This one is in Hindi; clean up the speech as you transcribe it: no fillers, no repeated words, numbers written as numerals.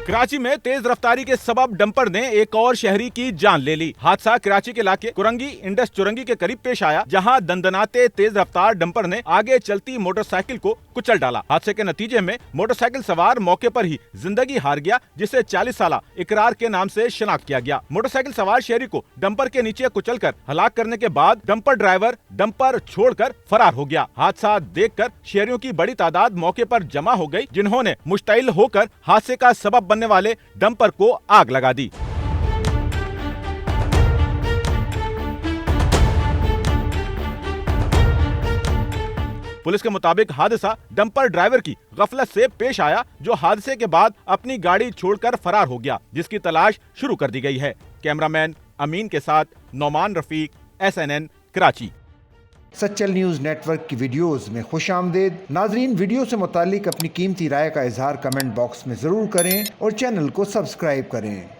कराची में तेज रफ्तारी के सबब डंपर ने एक और शहरी की जान ले ली। हादसा कराची के इलाके कुरंगी इंडस चुरंगी के करीब पेश आया, जहां दंदनाते तेज रफ्तार डंपर ने आगे चलती मोटरसाइकिल को कुचल डाला। हादसे के नतीजे में मोटरसाइकिल सवार मौके पर ही जिंदगी हार गया, जिसे 40 साल इकरार के नाम से शनाख्त किया गया। मोटरसाइकिल सवार शहरी को डंपर के नीचे कुचलकर हलाक करने के बाद डंपर ड्राइवर डंपर छोड़कर फरार हो गया। हादसा देखकर शहरियों की बड़ी तादाद मौके पर जमा हो गई, जिन्होंने मुश्तइल होकर हादसे का सबब बनने वाले डंपर को आग लगा दी। पुलिस के मुताबिक हादसा डंपर ड्राइवर की गफलत से पेश आया, जो हादसे के बाद अपनी गाड़ी छोड़कर फरार हो गया, जिसकी तलाश शुरू कर दी गई है। कैमरामैन अमीन के साथ Nauman Rafiq, SNN Karachi. Sachal news network की वीडियोस में खुशामदीद। नाजरीन, वीडियो से मुतालिक अपनी कीमती राय का इजहार कमेंट बॉक्स में ज़रूर करें और चैनल को सब्सक्राइब करें।